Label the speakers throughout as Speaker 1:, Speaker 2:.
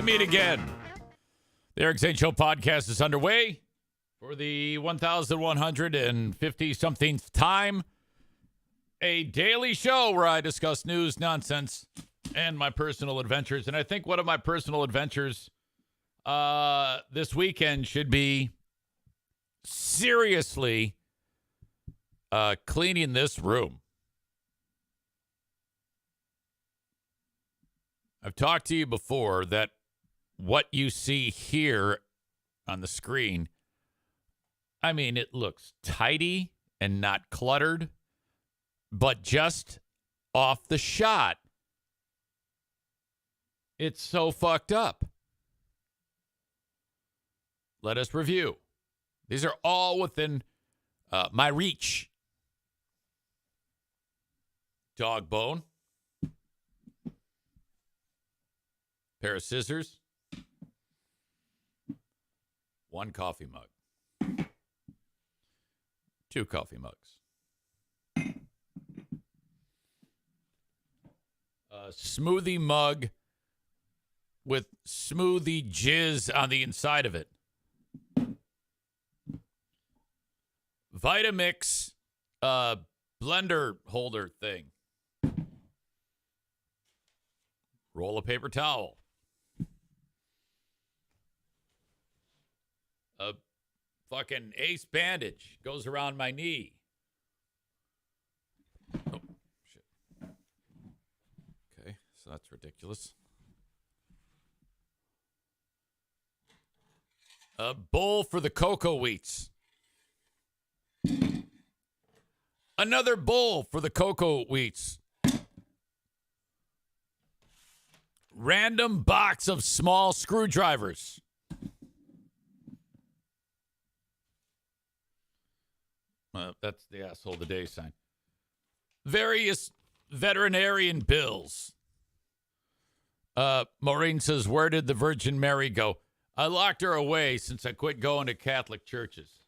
Speaker 1: we meet again. The Eric Zane Show podcast is underway for the 1,150-somethingth time. A daily show where I discuss news, nonsense, and my personal adventures. And I think one of my personal adventures this weekend should be seriously cleaning this room. I've talked to you before that what you see here on the screen, I mean, it looks tidy and not cluttered, but just off the shot, it's so fucked up. Let us review. These are all within my reach. Dog bone. Pair of scissors. One coffee mug. Two coffee mugs. A smoothie mug with smoothie jizz on the inside of it. Vitamix blender holder thing. Roll of paper towel. A fucking ace bandage goes around my knee. Oh, shit. Okay, so that's ridiculous. A bowl for the cocoa wheats. Another bowl for the cocoa wheats. Random box of small screwdrivers. That's the asshole of the day sign. Various veterinarian bills. Maureen says, where did the Virgin Mary go? I locked her away since I quit going to Catholic churches.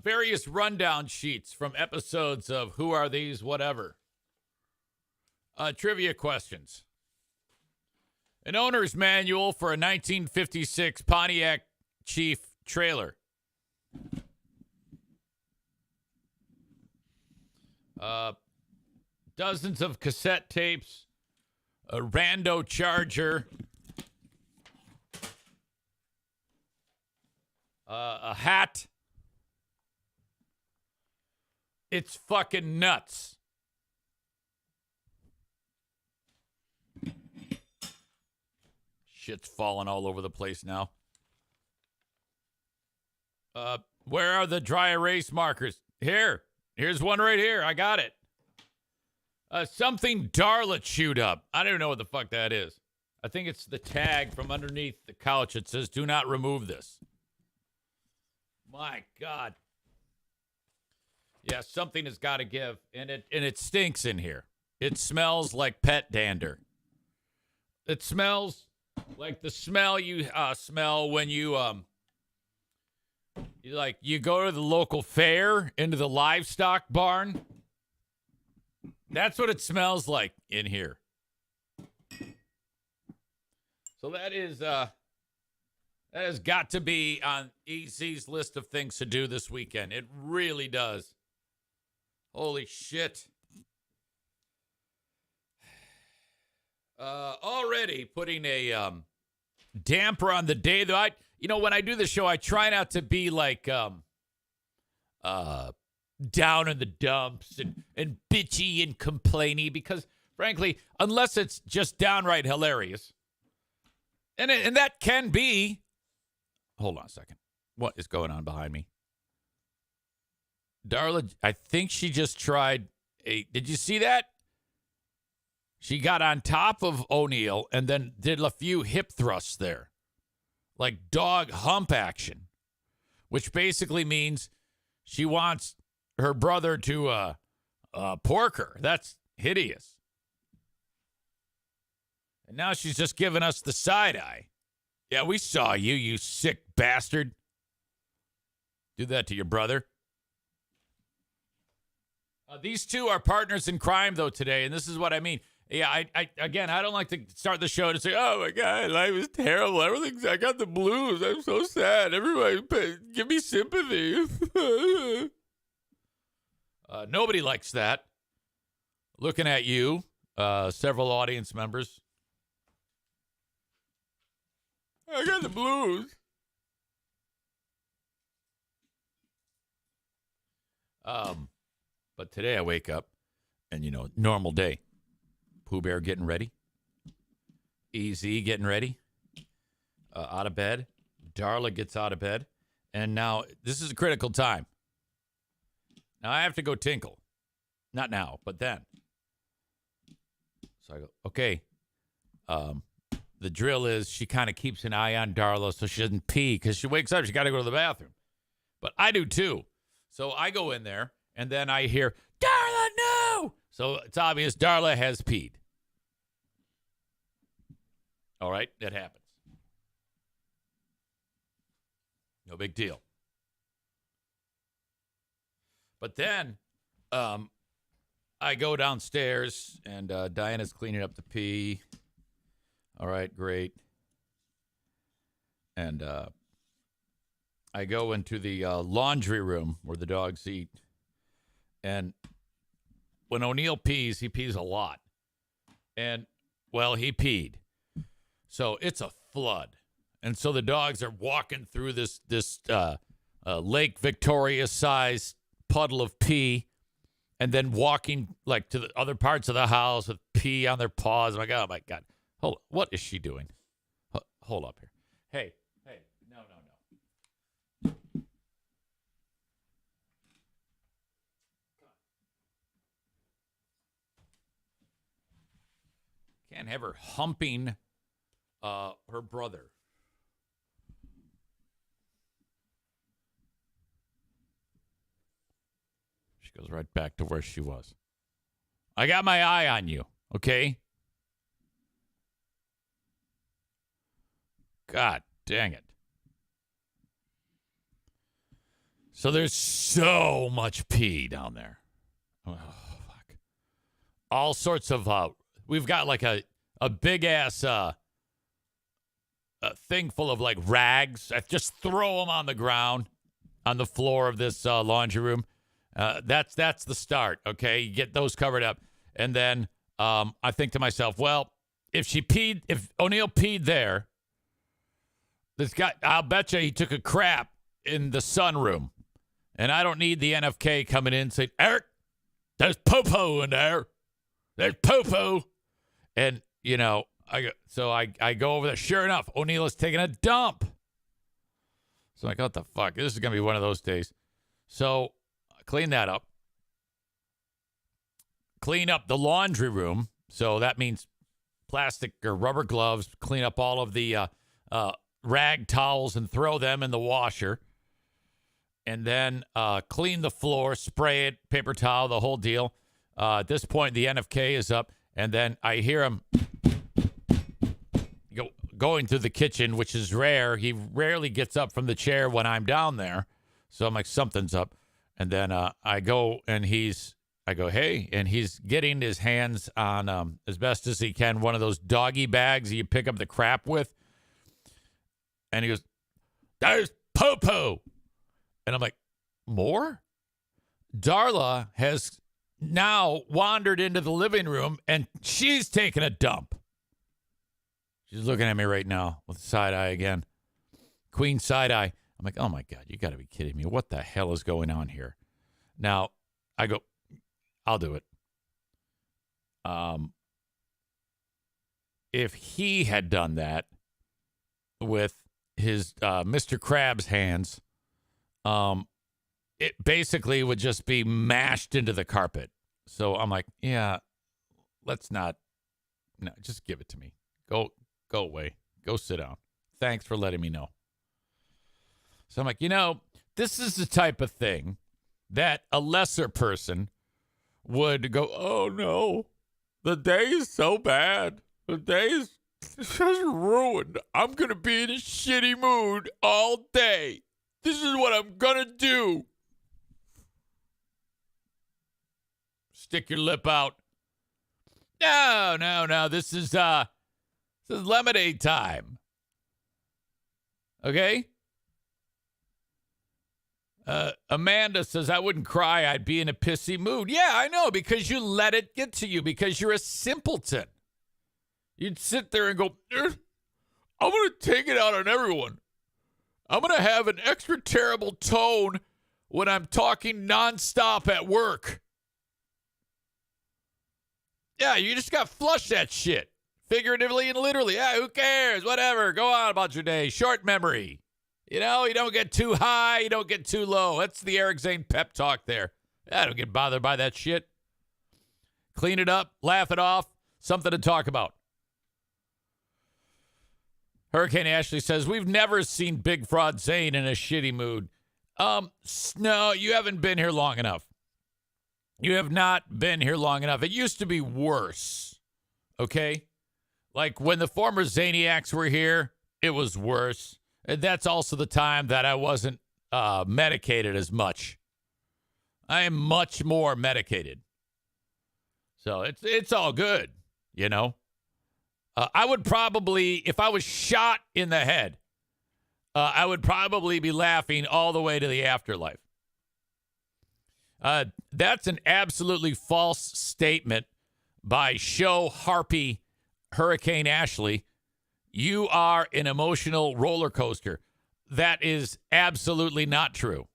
Speaker 1: Various rundown sheets from episodes of Who Are These, whatever. Trivia questions. An owner's manual for a 1956 Pontiac Chief trailer. Dozens of cassette tapes. A rando charger. A hat. It's fucking nuts. Shit's falling all over the place now. Where are the dry erase markers? Here's one right here. I got it. Something Darla chewed up. I don't even know what the fuck that is. I think it's the tag from underneath the couch. It says, do not remove this. My God. Yeah, something has got to give. And it stinks in here. It smells like pet dander. It smells like the smell you smell when you go to the local fair, into the livestock barn. That's what it smells like in here. So that has got to be on EZ's list of things to do this weekend. It really does. Holy shit. Already putting a damper on the day that when I do the show, I try not to be like down in the dumps and bitchy and complainy because, frankly, unless it's just downright hilarious, and that can be. Hold on a second. What is going on behind me? Darla, I think she just tried did you see that? She got on top of O'Neill and then did a few hip thrusts there. Like dog hump action. Which basically means she wants her brother to pork her. That's hideous. And now she's just giving us the side eye. Yeah, we saw you, you sick bastard. Do that to your brother. These two are partners in crime, though, today, and this is what I mean. Yeah, I don't like to start the show to say, "Oh my God, life is terrible. I got the blues. I'm so sad. Everybody, give me sympathy." Nobody likes that. Looking at you, several audience members. I got the blues. But today I wake up, and normal day. Pooh Bear getting ready. EZ getting ready. Out of bed. Darla gets out of bed. And now, this is a critical time. Now, I have to go tinkle. Not now, but then. So I go, okay. The drill is she kind of keeps an eye on Darla so she doesn't pee. Because she wakes up, she got to go to the bathroom. But I do too. So I go in there, and then I hear, Darla, no! So it's obvious Darla has peed. All right, that happens. No big deal. But then I go downstairs, and Diana's cleaning up the pee. All right, great. And I go into the laundry room where the dogs eat. And when O'Neill pees, he pees a lot. And, well, he peed. So it's a flood. And so the dogs are walking through this Lake Victoria-sized puddle of pee, and then walking like to the other parts of the house with pee on their paws. I'm like, oh my God. Hold on. What is she doing? Hold up here. Hey, no. Can't have her humping her brother. She goes right back to where she was. I got my eye on you, okay? God dang it. So there's so much pee down there. Oh, fuck. All sorts of, we've got like a big ass a thing full of like rags. I just throw them on the ground, on the floor of this laundry room. That's the start, okay? You get those covered up. And then I think to myself, well, if O'Neill peed there, this guy, I'll bet you he took a crap in the sunroom. And I don't need the NFK coming in and saying, Eric, there's poo-poo in there. There's poo-poo. And, I go over there. Sure enough, O'Neill is taking a dump. So I'm like, what the fuck? This is going to be one of those days. So I clean that up. Clean up the laundry room. So that means plastic or rubber gloves. Clean up all of the rag towels and throw them in the washer. And then clean the floor, spray it, paper towel, the whole deal. At this point, the NFK is up. And then I hear him going through the kitchen, which is rare. He rarely gets up from the chair when I'm down there. So I'm like, something's up. And then I go, hey, and he's getting his hands on, as best as he can, one of those doggy bags you pick up the crap with. And he goes, there's poo-poo. And I'm like, more? Darla has now wandered into the living room, and she's taking a dump. She's looking at me right now with side eye again. Queen side eye. I'm like, oh, my God, you got to be kidding me. What the hell is going on here? Now, I go, I'll do it. If he had done that with his Mr. Krabs hands, it basically would just be mashed into the carpet. So I'm like, yeah, let's not. No, just give it to me. Go away. Go sit down. Thanks for letting me know. So I'm like, this is the type of thing that a lesser person would go, oh, no, the day is so bad. The day is just ruined. I'm going to be in a shitty mood all day. This is what I'm going to do. Stick your lip out. No. This is lemonade time. Okay? Amanda says, I wouldn't cry. I'd be in a pissy mood. Yeah, I know, because you let it get to you, because you're a simpleton. You'd sit there and go, I'm going to take it out on everyone. I'm going to have an extra terrible tone when I'm talking nonstop at work. Yeah, you just got to flush that shit. Figuratively and literally. Yeah, who cares? Whatever. Go on about your day. Short memory. You know, you don't get too high. You don't get too low. That's the Eric Zane pep talk there. I don't get bothered by that shit. Clean it up. Laugh it off. Something to talk about. Hurricane Ashley says, we've never seen Big Fraud Zane in a shitty mood. No, you haven't been here long enough. You have not been here long enough. It used to be worse. Okay? Like when the former Zaniacs were here, it was worse. And that's also the time that I wasn't medicated as much. I am much more medicated. So it's all good, you know? I would probably, if I was shot in the head, I would probably be laughing all the way to the afterlife. That's an absolutely false statement by show harpy Hurricane Ashley. You are an emotional roller coaster. That is absolutely not true.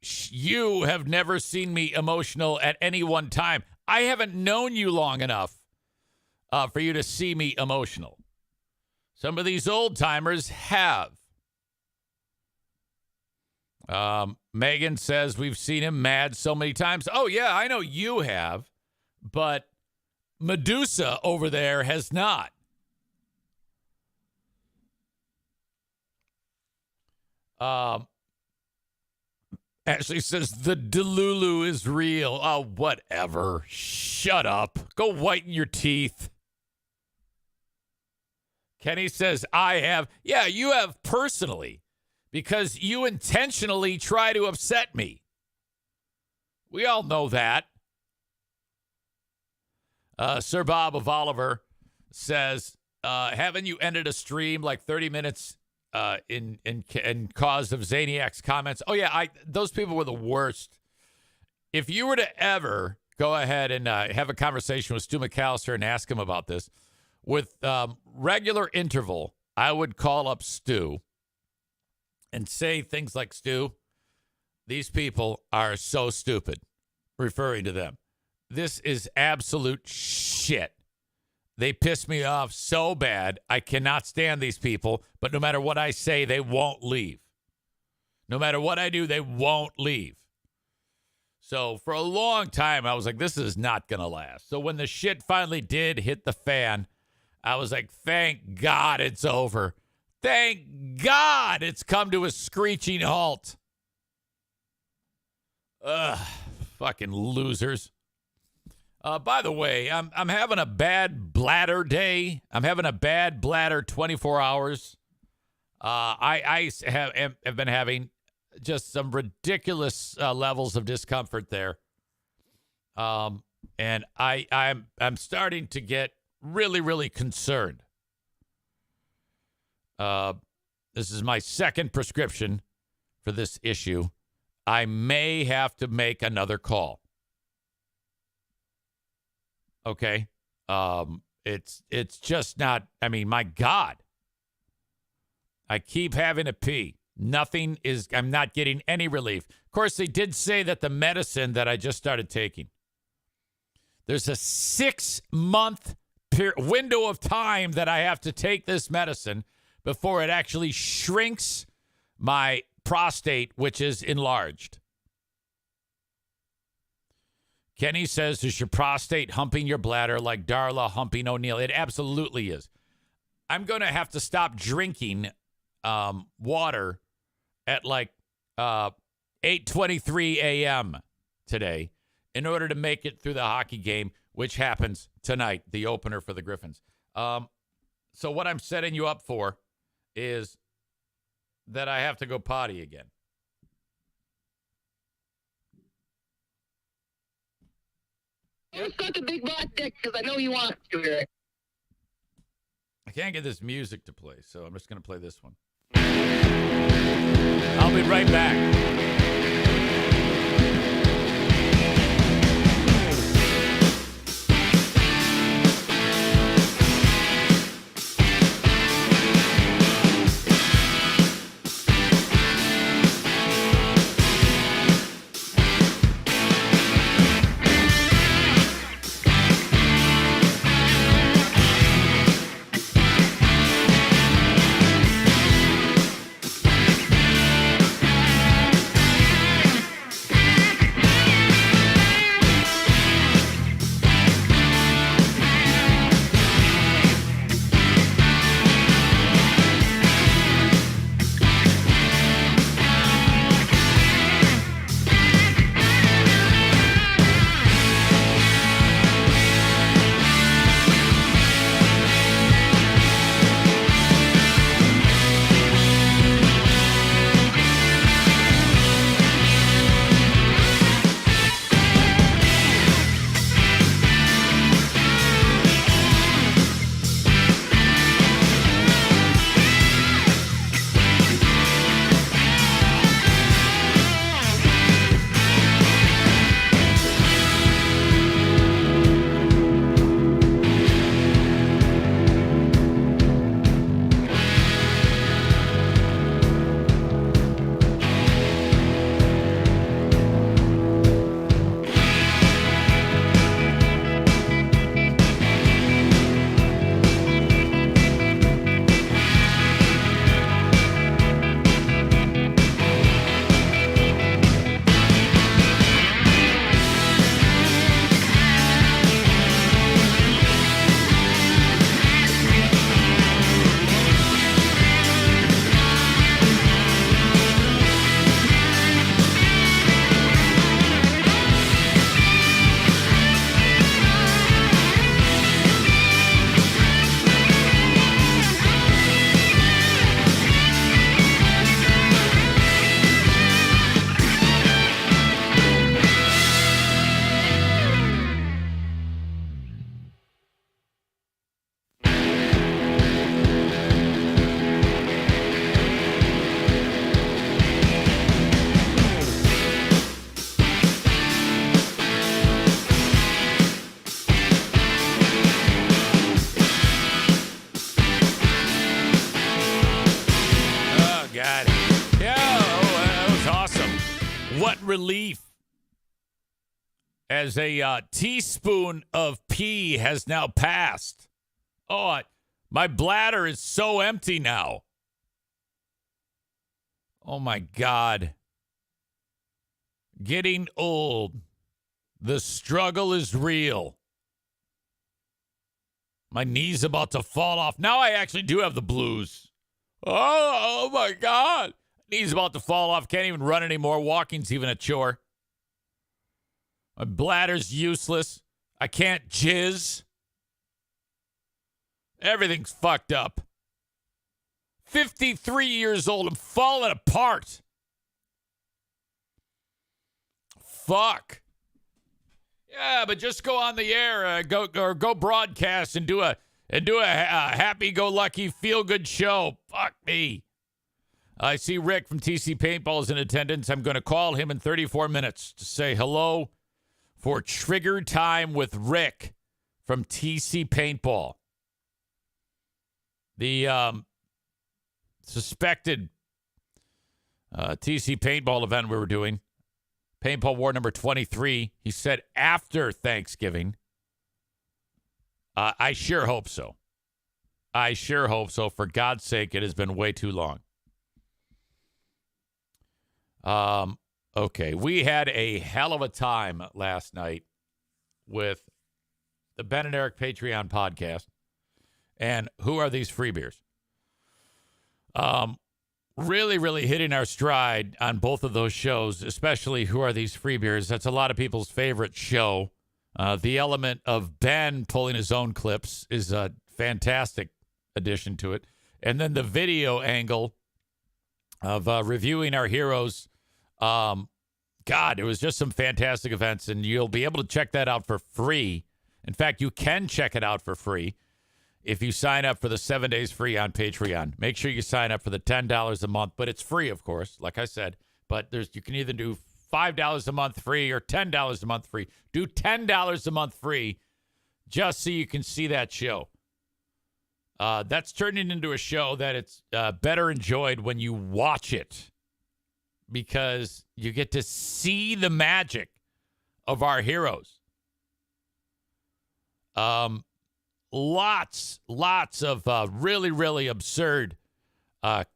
Speaker 1: You have never seen me emotional at any one time. I haven't known you long enough for you to see me emotional. Some of these old timers have. Megan says we've seen him mad so many times. Oh, yeah, I know you have, but Medusa over there has not. Ashley says the Delulu is real. Oh, whatever. Shut up. Go whiten your teeth. Kenny says, I have. Yeah, you have personally, because you intentionally try to upset me. We all know that. Sir Bob of Oliver says, haven't you ended a stream like 30 minutes in cause of Zaniac's comments? Oh, yeah, those people were the worst. If you were to ever go ahead and have a conversation with Stu McAllister and ask him about this, with regular interval, I would call up Stu and say things like, Stu, these people are so stupid, referring to them. This is absolute shit. They piss me off so bad. I cannot stand these people, but no matter what I say, they won't leave. No matter what I do, they won't leave. So for a long time, I was like, this is not going to last. So when the shit finally did hit the fan, I was like, thank God it's over. Thank God it's come to a screeching halt. Ugh, fucking losers. By the way, I'm having a bad bladder day. I'm having a bad bladder 24 hours. I have been having just some ridiculous levels of discomfort there. And I'm starting to get really, really concerned. This is my second prescription for this issue. I may have to make another call. Okay. It's just not, I mean, my God. I keep having to pee. I'm not getting any relief. Of course, they did say that the medicine that I just started taking, there's a 6-month window of time that I have to take this medicine before it actually shrinks my prostate, which is enlarged. Kenny says, is your prostate humping your bladder like Darla humping O'Neill? It absolutely is. I'm going to have to stop drinking water at like 8:23 a.m. today in order to make it through the hockey game, which happens tonight, the opener for the Griffins. So what I'm setting you up for is that I have to go potty again.
Speaker 2: Don't suck a big black dick because I know you want to.
Speaker 1: I can't get this music to play, so I'm just going to play this one. I'll be right back. Relief as a teaspoon of pee has now passed. Oh, my bladder is so empty now. Oh, my God. Getting old. The struggle is real. My knee's about to fall off. Now I actually do have the blues. Oh my God. Knee's about to fall off. Can't even run anymore. Walking's even a chore. My bladder's useless. I can't jizz. Everything's fucked up. 53 years old. I'm falling apart. Fuck. Yeah, but just go on the air, go broadcast and do a happy-go-lucky, feel-good show. Fuck me. I see Rick from TC Paintball is in attendance. I'm going to call him in 34 minutes to say hello for Trigger Time with Rick from TC Paintball. The suspected TC Paintball event we were doing, Paintball War number 23, he said after Thanksgiving. I sure hope so. I sure hope so. For God's sake, it has been way too long. Okay, we had a hell of a time last night with the Ben and Eric Patreon podcast. And who are these free beers? Really, really hitting our stride on both of those shows, especially Who Are These Free Beers? That's a lot of people's favorite show. The element of Ben pulling his own clips is a fantastic addition to it. And then the video angle of reviewing our heroes God, it was just some fantastic events, and you'll be able to check that out for free. In fact, you can check it out for free if you sign up for the 7 days free on Patreon. Make sure you sign up for the $10 a month, but it's free, of course, like I said. But you can either do $5 a month free or $10 a month free. Do $10 a month free just so you can see that show. That's turning into a show that it's better enjoyed when you watch it, because you get to see the magic of our heroes. Lots of really, really absurd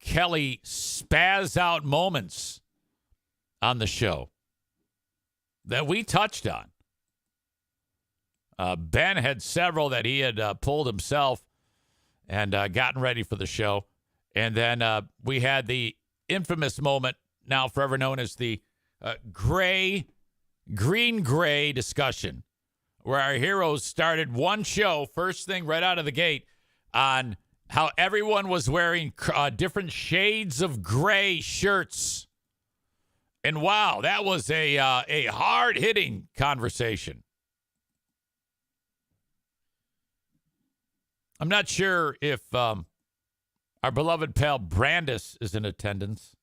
Speaker 1: Kelly spaz out moments on the show that we touched on. Ben had several that he had pulled himself and gotten ready for the show. And then we had the infamous moment, now forever known as the green-gray discussion, where our heroes started one show, first thing right out of the gate, on how everyone was wearing different shades of gray shirts. And wow, that was a hard-hitting conversation. I'm not sure if our beloved pal Brandis is in attendance.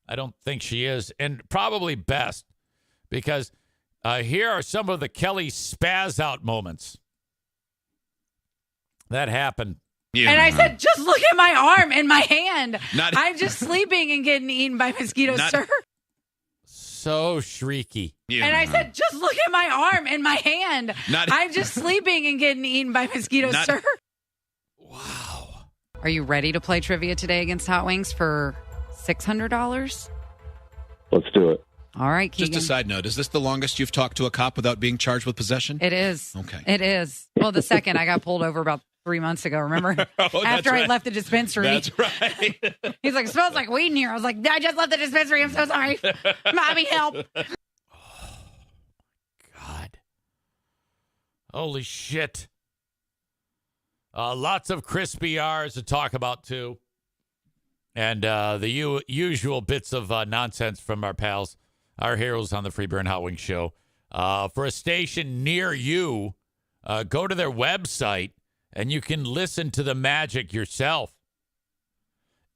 Speaker 1: I don't think she is, and probably best, because here are some of the Kelly spaz out moments that happened.
Speaker 3: Yeah. And I said, just look at my arm and my hand. I'm just sleeping and getting eaten by mosquitoes, sir.
Speaker 1: So shrieky.
Speaker 3: Yeah. And I said, just look at my arm and my hand. I'm just sleeping and getting eaten by mosquitoes, sir.
Speaker 1: Wow.
Speaker 3: Are you ready to play trivia today against Hot Wings for $600?
Speaker 4: Let's do it.
Speaker 3: All right, Keegan.
Speaker 5: Just a side note, is this the longest you've talked to a cop without being charged with possession?
Speaker 3: It is.
Speaker 5: Okay.
Speaker 3: It is. Well, the second I got pulled over about 3 months ago, remember? After I left the dispensary.
Speaker 5: That's right.
Speaker 3: He's like, it smells like weed in here. I was like, I just left the dispensary. I'm so sorry. Mommy, help.
Speaker 1: Oh, God. Holy shit. Lots of crispy R's to talk about, too. And the usual bits of nonsense from our pals, our heroes on the Free Beer and Hot Wings show. For a station near you, go to their website, and you can listen to the magic yourself.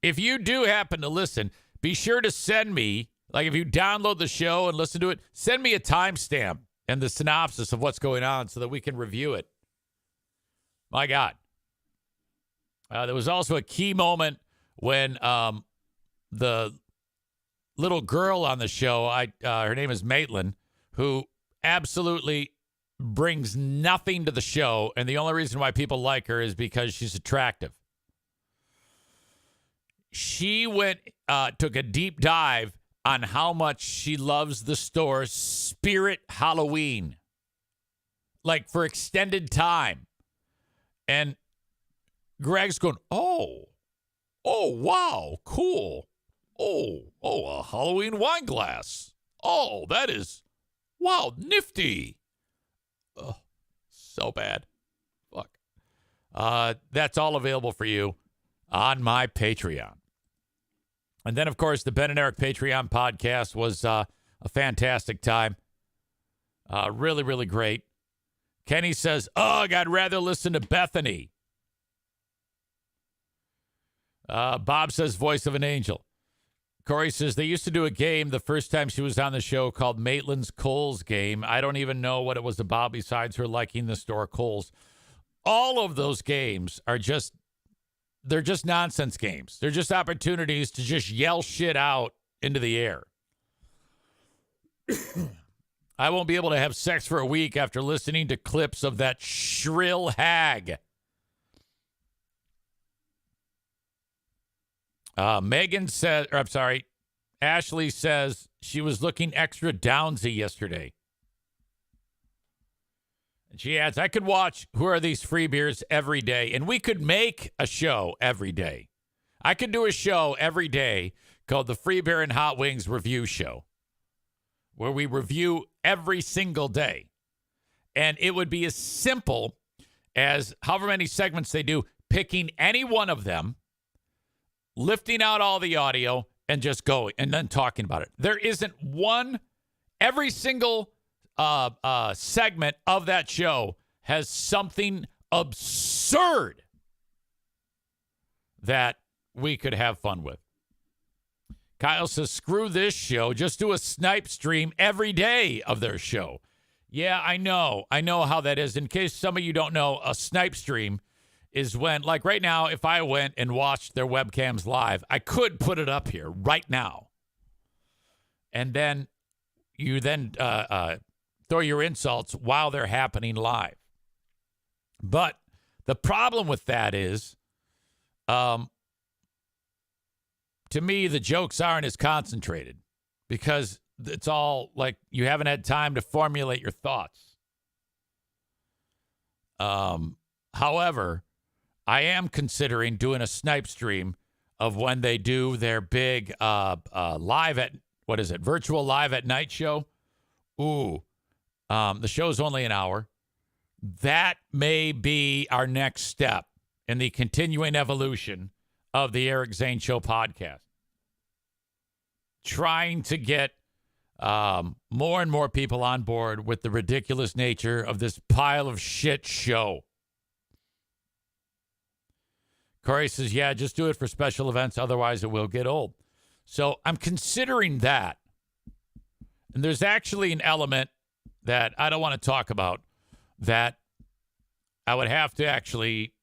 Speaker 1: If you do happen to listen, be sure to send me, like if you download the show and listen to it, send me a timestamp and the synopsis of what's going on so that we can review it. My God. There was also a key moment when the little girl on the show, her name is Maitland, who absolutely brings nothing to the show, and the only reason why people like her is because she's attractive. She took a deep dive on how much she loves the store Spirit Halloween, like for extended time. And Greg's going, oh, wow, cool. Oh, a Halloween wine glass. Oh, that is, wow, nifty. Oh, so bad. Fuck. That's all available for you on my Patreon. And then, of course, the Ben and Eric Patreon podcast was a fantastic time. Really, really great. Kenny says, ugh, I'd rather listen to Bethany. Bob says, voice of an angel. Corey says, they used to do a game the first time she was on the show called Maitland's Kohl's game. I don't even know what it was about besides her liking the store Kohl's. All of those games are they're just nonsense games. They're just opportunities to just yell shit out into the air. I won't be able to have sex for a week after listening to clips of that shrill hag. Ashley says she was looking extra downsy yesterday. And she adds, I could watch Who Are These Free Beers every day, and we could make a show every day. I could do a show every day called the Free Beer and Hot Wings Review Show, where we review every single day. And it would be as simple as however many segments they do, picking any one of them, lifting out all the audio, and just going, and then talking about it. There isn't one Every single segment of that show has something absurd that we could have fun with. Kyle says, screw this show. Just do a snipe stream every day of their show. Yeah, I know. I know how that is. In case some of you don't know, a snipe stream is when, like right now, if I went and watched their webcams live, I could put it up here right now. And then you then throw your insults while they're happening live. But the problem with that is, to me, the jokes aren't as concentrated because it's all like you haven't had time to formulate your thoughts. However, I am considering doing a snipe stream of when they do their big live at, what is it, virtual live at night show. Ooh, the show's only an hour. That may be our next step in the continuing evolution of the Eric Zane Show podcast. Trying to get more and more people on board with the ridiculous nature of this pile of shit show. Corey says, yeah, just do it for special events. Otherwise, it will get old. So I'm considering that. And there's actually an element that I don't want to talk about that I would have to actually,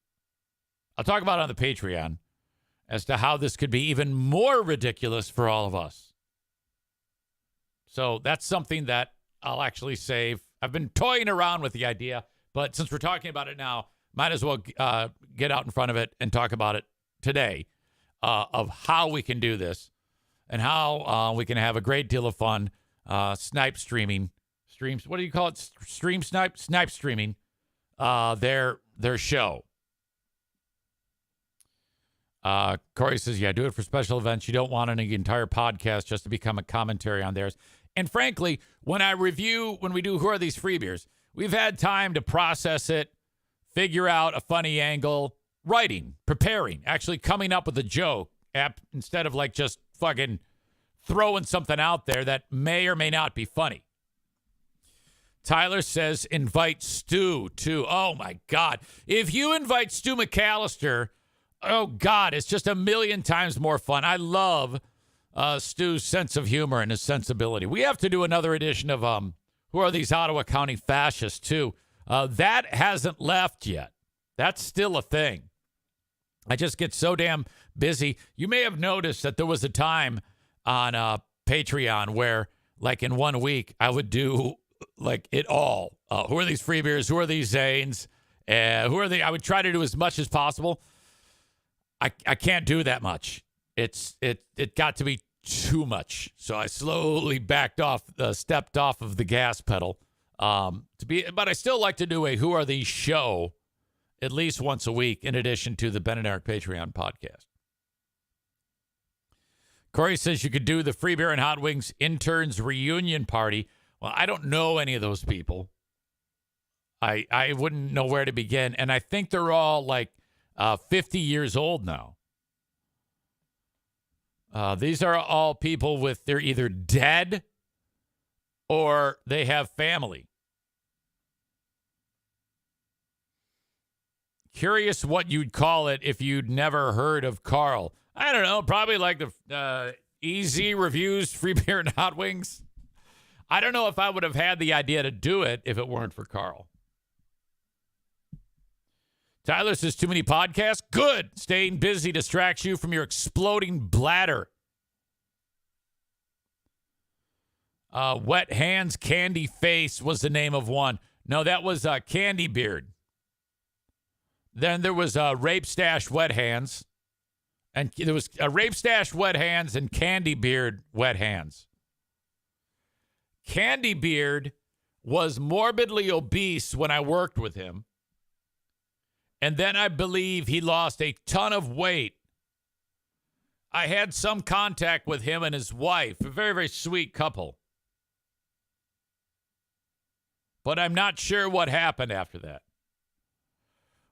Speaker 1: I'll talk about it on the Patreon as to how this could be even more ridiculous for all of us. So that's something that I'll actually save. I've been toying around with the idea, but since we're talking about it now, might as well get out in front of it and talk about it today of how we can do this and how we can have a great deal of fun snipe streaming. Streams, what do you call it? Stream snipe? Snipe streaming their show. Corey says, yeah, do it for special events. You don't want an entire podcast just to become a commentary on theirs. And frankly, when we do Who Are These Free Beers, we've had time to process it, figure out a funny angle, writing, preparing, actually coming up with a joke instead of like just fucking throwing something out there that may or may not be funny. Tyler says, invite Stu too. Oh my God. If you invite Stu McAllister, oh God, it's just a million times more fun. I love Stu's sense of humor and his sensibility. We have to do another edition of Who Are These Ottawa County Fascists too. That hasn't left yet. That's still a thing. I just get so damn busy. You may have noticed that there was a time on Patreon where, like in 1 week, I would do like it all. Who are these free beers? Who are these Zanes? Who are they? I would try to do as much as possible. I can't do that much. It got to be too much. So I slowly stepped off of the gas pedal. But I still like to do a Who Are These show at least once a week in addition to the Ben and Eric Patreon podcast. Corey says you could do the Free Beer and Hot Wings interns reunion party. Well, I don't know any of those people. I wouldn't know where to begin. And I think they're all like 50 years old now. These are all people they're either dead or they have family. Curious what you'd call it if you'd never heard of Carl. I don't know, probably like the Easy Reviews Free Beer and Hot Wings. I don't know if I would have had the idea to do it if it weren't for Carl. Tyler says, too many podcasts? Good. Staying busy distracts you from your exploding bladder. Wet Hands Candy Face was the name of one. No, that was Candy Beard. Then there was Rape Stash Wet Hands. And there was Rape Stash Wet Hands and Candy Beard Wet Hands. Candy Beard was morbidly obese when I worked with him. And then I believe he lost a ton of weight. I had some contact with him and his wife, a very, very sweet couple. But I'm not sure what happened after that.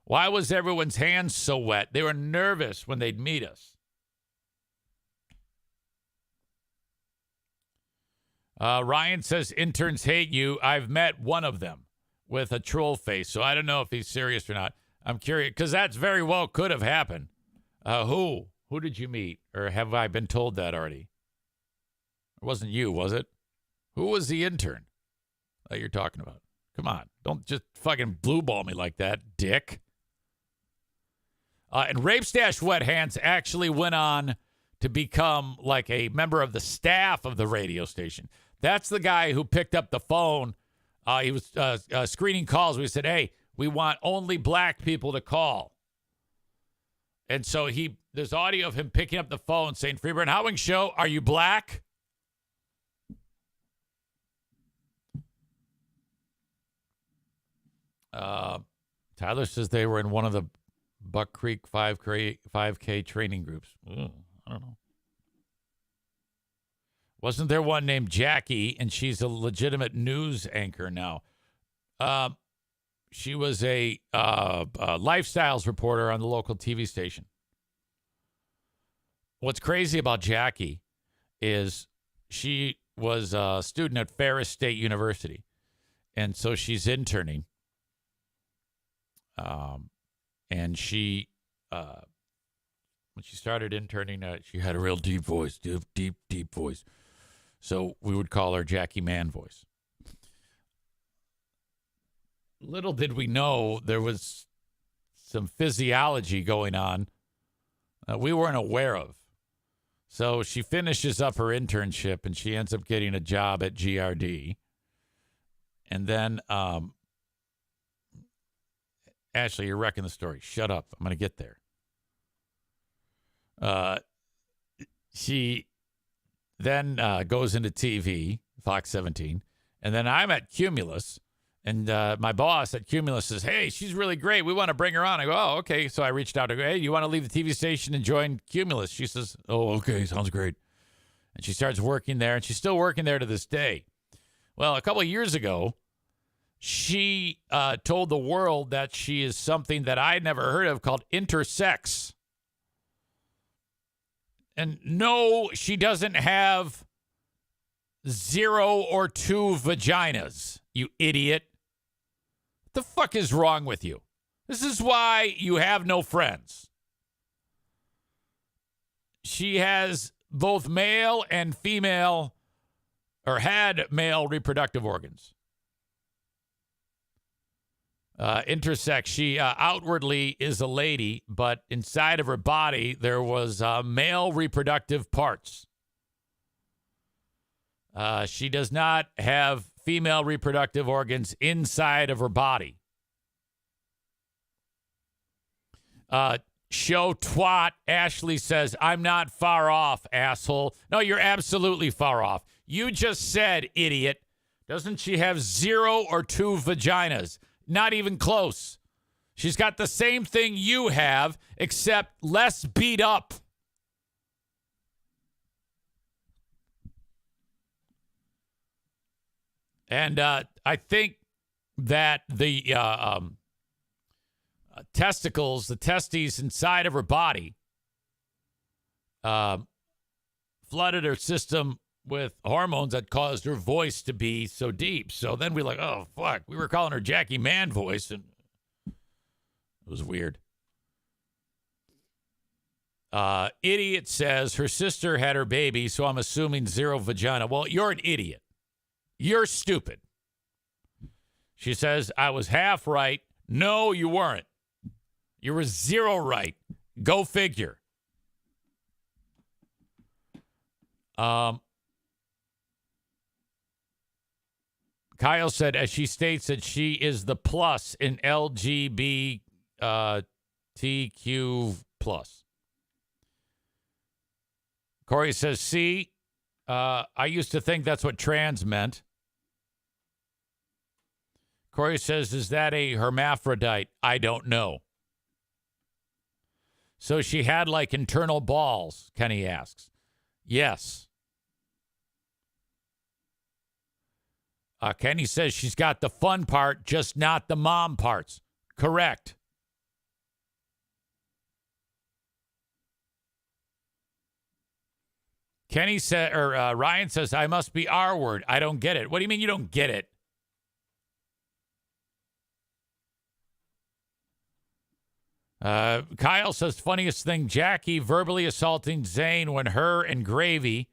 Speaker 1: Why was everyone's hands so wet? They were nervous when they'd meet us. Ryan says interns hate you. I've met one of them with a troll face, so I don't know if he's serious or not. I'm curious because that's very well could have happened. Who? Who did you meet? Or have I been told that already? It wasn't you, was it? Who was the intern that you're talking about? Come on. Don't just fucking blue ball me like that, dick. And Rape Stash Wet Hands actually went on to become like a member of the staff of the radio station. That's the guy who picked up the phone. He was screening calls. We said, hey, we want only black people to call. And so there's audio of him picking up the phone saying, Freeburg Howing Show, are you black? Tyler says they were in one of the Buck Creek 5K training groups. Ugh, I don't know. Wasn't there one named Jackie, and she's a legitimate news anchor now? She was a lifestyles reporter on the local TV station. What's crazy about Jackie is she was a student at Ferris State University, and so she's interning. And she, when she started interning, she had a real deep voice, deep voice. So we would call her Jackie Man Voice. Little did we know there was some physiology going on we weren't aware of. So she finishes up her internship and she ends up getting a job at GRD. And then, Ashley, you're wrecking the story. Shut up. I'm going to get there. She then goes into TV, Fox 17. And then I'm at Cumulus. And my boss at Cumulus says, hey, she's really great. We want to bring her on. I go, oh, okay. So I reached out to her. Hey, you want to leave the TV station and join Cumulus? She says, oh, okay. Sounds great. And she starts working there. And she's still working there to this day. Well, a couple of years ago, she told the world that she is something that I had never heard of called intersex. And no, she doesn't have 0 or 2 vaginas, you idiot. What the fuck is wrong with you? This is why you have no friends. She has both male and female, or had male reproductive organs. Intersex, she outwardly is a lady, but inside of her body there was male reproductive parts. She does not have female reproductive organs inside of her body. Show twat, Ashley says, I'm not far off, asshole. No, you're absolutely far off. You just said, idiot, doesn't she have 0 or 2 vaginas? Not even close. She's got the same thing you have, except less beat up. And I think that the testicles, the testes inside of her body, flooded her system with hormones that caused her voice to be so deep. So then we're like, oh, fuck. We were calling her Jackie Man Voice, and it was weird. Idiot says her sister had her baby, so I'm assuming 0 vagina. Well, you're an idiot. You're stupid. She says, I was half right. No, you weren't. You were 0 right. Go figure. Kyle said, as she states that she is the plus in LGBTQ+. Corey says, see, I used to think that's what trans meant. Corey says, is that a hermaphrodite? I don't know. So she had like internal balls, Kenny asks. Yes. Kenny says she's got the fun part, just not the mom parts. Correct. Kenny said, or Ryan says, I must be R word. I don't get it. What do you mean you don't get it? Kyle says, funniest thing, Jackie verbally assaulting Zane when her and Gravy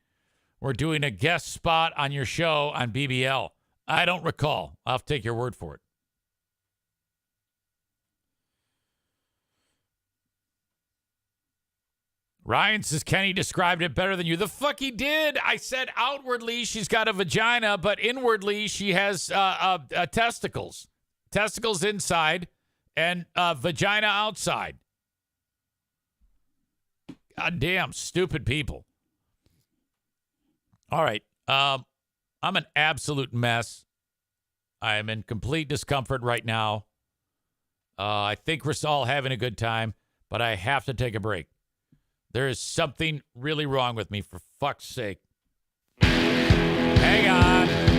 Speaker 1: were doing a guest spot on your show on BBL. I don't recall. I'll have to take your word for it. Ryan says, Kenny described it better than you. The fuck he did. I said outwardly she's got a vagina, but inwardly she has testicles. Testicles inside and vagina outside. God damn, stupid people. All right. I'm an absolute mess. I am in complete discomfort right now. I think we're all having a good time, but I have to take a break. There is something really wrong with me, for fuck's sake. Hang on.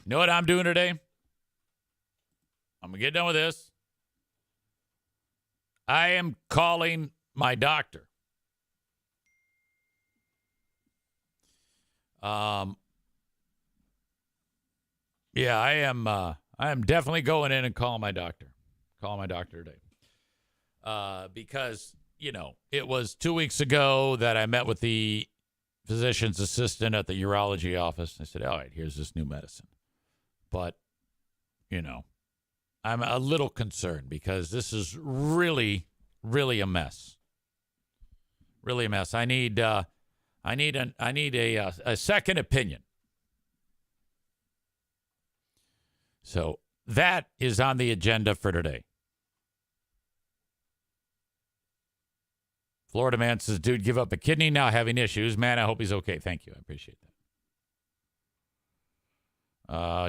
Speaker 1: Know what I'm doing today? I'm going to get done with this. I am calling my doctor. Yeah, I am definitely going in and calling my doctor. Calling my doctor today. because, it was 2 weeks ago that I met with the physician's assistant at the urology office. I said, all right, here's this new medicine. But, I'm a little concerned because this is really, really a mess. Really a mess. I need a second opinion. So that is on the agenda for today. Florida man says, dude, give up a kidney now having issues. Man, I hope he's okay. Thank you. I appreciate that.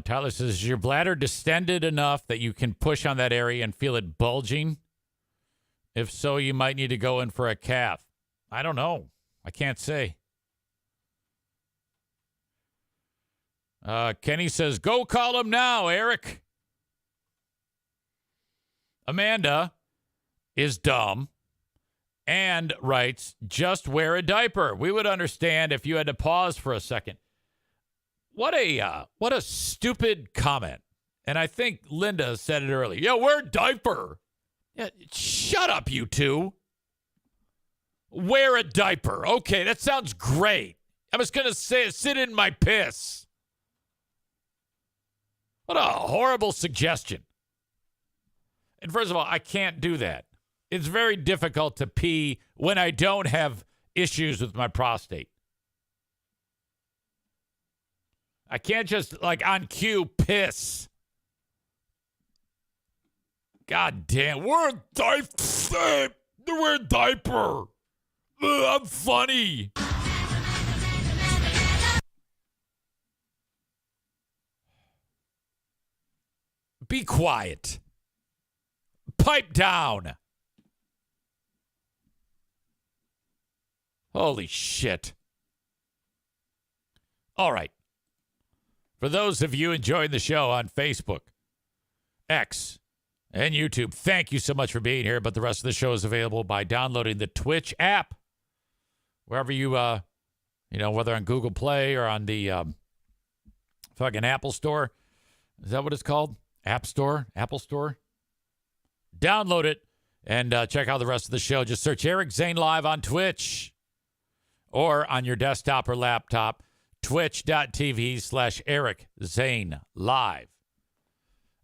Speaker 1: Tyler says, is your bladder distended enough that you can push on that area and feel it bulging? If so, you might need to go in for a cath. I don't know. I can't say. Kenny says, go call him now, Eric. Amanda is dumb and writes, just wear a diaper. We would understand if you had to pause for a second. What a stupid comment. And I think Linda said it earlier. Yeah, wear a diaper. Yeah, shut up, you two. Wear a diaper. Okay, that sounds great. I was going to say sit in my piss. What a horrible suggestion. And first of all, I can't do that. It's very difficult to pee when I don't have issues with my prostate. I can't just, on cue, piss. God damn. Wear a diaper. Wear a diaper. I'm funny. Be quiet. Pipe down. Holy shit. All right. For those of you enjoying the show on Facebook, X, and YouTube, thank you so much for being here. But the rest of the show is available by downloading the Twitch app. Wherever you, whether on Google Play or on the fucking Apple Store. Is that what it's called? App Store? Apple Store? Download it and check out the rest of the show. Just search Eric Zane Live on Twitch or on your desktop or laptop, twitch.tv/Eric Zane Live.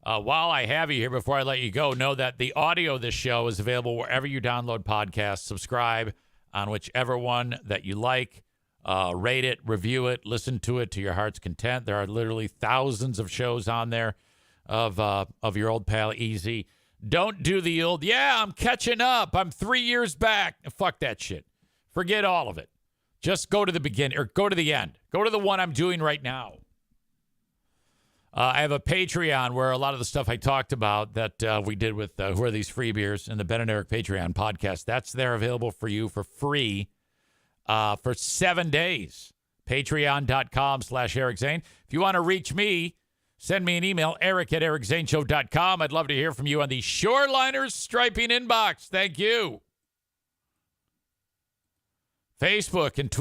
Speaker 1: While I have you here, before I let you go, know that the audio of this show is available wherever you download podcasts. Subscribe on whichever one that you like. Rate it, review it, listen to it to your heart's content. There are literally thousands of shows on there of your old pal Easy. Don't do the old, I'm catching up. I'm 3 years back. Fuck that shit. Forget all of it. Just go to the beginning or go to the end. Go to the one I'm doing right now. I have a Patreon where a lot of the stuff I talked about that we did with Who Are These Free Beers and the Ben and Eric Patreon podcast, that's there available for you for free for 7 days. Patreon.com/Eric Zane. If you want to reach me, send me an email, eric@ericzaneshow.com. I'd love to hear from you on the Shoreliners Striping inbox. Thank you. Facebook and Twitter.